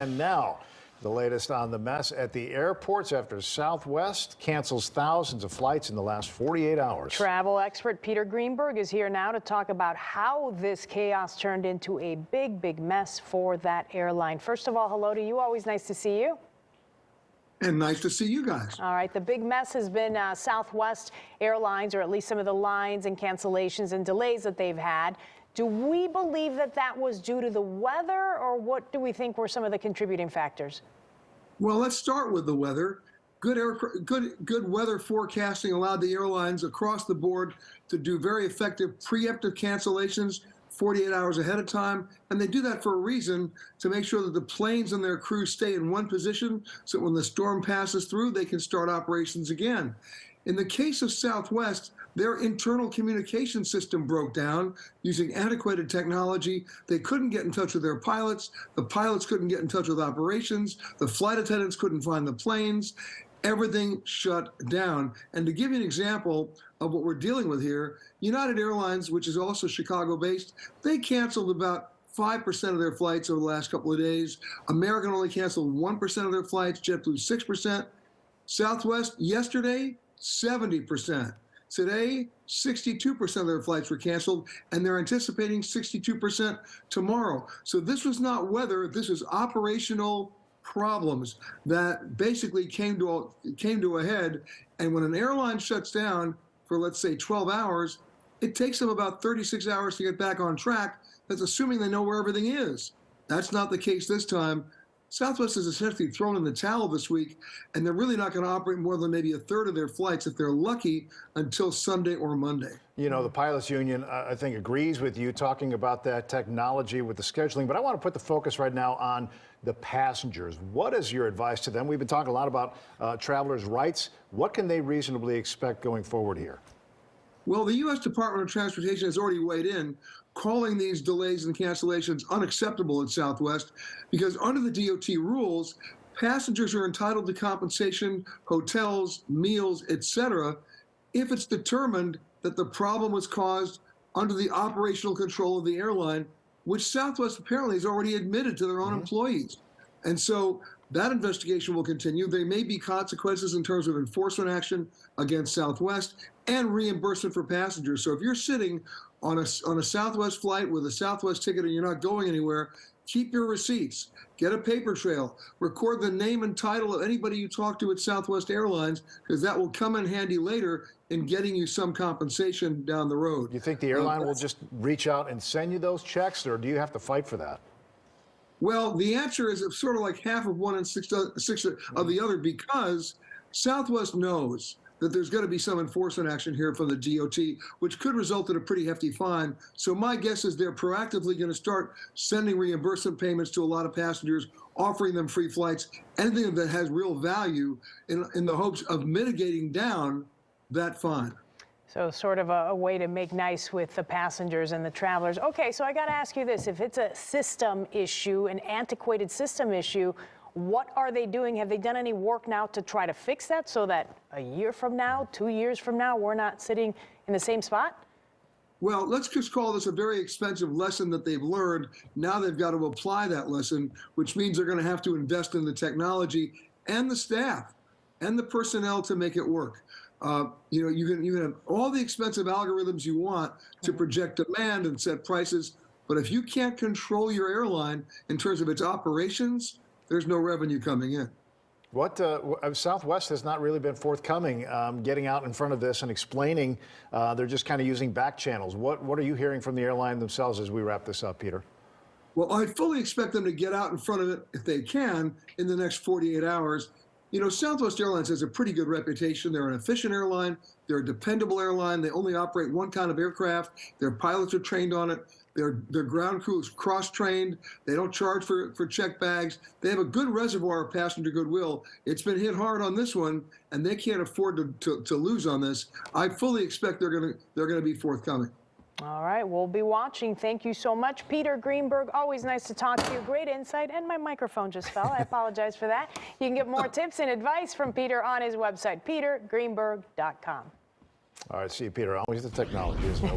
And now, the latest on the mess at the airports after Southwest cancels thousands of flights in the last 48 hours. Travel expert Peter Greenberg is here now to talk about how this chaos turned into a big mess for that airline. First of all, hello to you. Always nice to see you. And nice to see you guys. All right, the big mess has been Southwest Airlines, or at least some of the lines and cancellations and delays that they've had. Do we believe that that was due to the weather, or what do we think were some of the contributing factors? Well, let's start with the weather. Good weather forecasting allowed the airlines across the board to do very effective preemptive cancellations 48 hours ahead of time. And they do that for a reason, to make sure that the planes and their crews stay in one position so when the storm passes through, they can start operations again. In the case of Southwest, their internal communication system broke down using antiquated technology. They couldn't get in touch with their pilots. The pilots couldn't get in touch with operations. The flight attendants couldn't find the planes. Everything shut down. And to give you an example of what we're dealing with here, United Airlines, which is also Chicago-based, they canceled about 5% of their flights over the last couple of days. American only canceled 1% of their flights, JetBlue 6%. Southwest yesterday, 70%. Today, 62% of their flights were canceled, and they're anticipating 62% tomorrow. So this was not weather, this was operational problems that basically came to a head. And when an airline shuts down for, let's say, 12 hours, it takes them about 36 hours to get back on track. That's assuming they know where everything is. That's not the case this time. Southwest has essentially thrown in the towel this week, and they're really not going to operate more than maybe a third of their flights, if they're lucky, until Sunday or Monday. You know, the pilots union, I think, agrees with you talking about that technology with the scheduling, but I want to put the focus right now on the passengers. What is your advice to them? We've been talking a lot about travelers' rights. What can they reasonably expect going forward here? Well, the U.S. Department of Transportation has already weighed in, calling these delays and cancellations unacceptable at Southwest, because under the DOT rules, passengers are entitled to compensation, hotels, meals, etc., if it's determined that the problem was caused under the operational control of the airline, which Southwest apparently has already admitted to their own employees. And so that investigation will continue. There may be consequences in terms of enforcement action against Southwest and reimbursement for passengers. So if you're sitting on a Southwest flight with a Southwest ticket and you're not going anywhere, keep your receipts, get a paper trail, record the name and title of anybody you talk to at Southwest Airlines, because that will come in handy later in getting you some compensation down the road. You think the airline will just reach out and send you those checks, or do you have to fight for that? Well, the answer is sort of like half of one and six of the other, because Southwest knows that there's going to be some enforcement action here from the DOT, which could result in a pretty hefty fine. So my guess is they're proactively going to start sending reimbursement payments to a lot of passengers, offering them free flights, anything that has real value, in the hopes of mitigating down that fine. So sort of a way to make nice with the passengers and the travelers. Okay, so I got to ask you this. If it's a system issue, an antiquated system issue, what are they doing? Have they done any work now to try to fix that so that a year from now, 2 years from now, we're not sitting in the same spot? Well, let's just call this a very expensive lesson that they've learned. Now they've got to apply that lesson, which means they're going to have to invest in the technology and the staff and the personnel to make it work. You know, you can have all the expensive algorithms you want to project demand and set prices, but if you can't control your airline in terms of its operations, there's no revenue coming in. What Southwest has not really been forthcoming, getting out in front of this and explaining. They're just kind of using back channels. What are you hearing from the airline themselves as we wrap this up, Peter? Well, I fully expect them to get out in front of it, if they can, in the next 48 hours. You know, Southwest Airlines has a pretty good reputation. They're an efficient airline. They're a dependable airline. They only operate one kind of aircraft. Their pilots are trained on it. Their ground crew is cross-trained. They don't charge for checked bags. They have a good reservoir of passenger goodwill. It's been hit hard on this one, and they can't afford to lose on this. I fully expect they're gonna be forthcoming. All right, we'll be watching. Thank you so much, Peter Greenberg. Always nice to talk to you. Great insight, and my microphone just fell. I apologize for that. You can get more tips and advice from Peter on his website, petergreenberg.com. All right, see you, Peter. Always the technology, isn't it?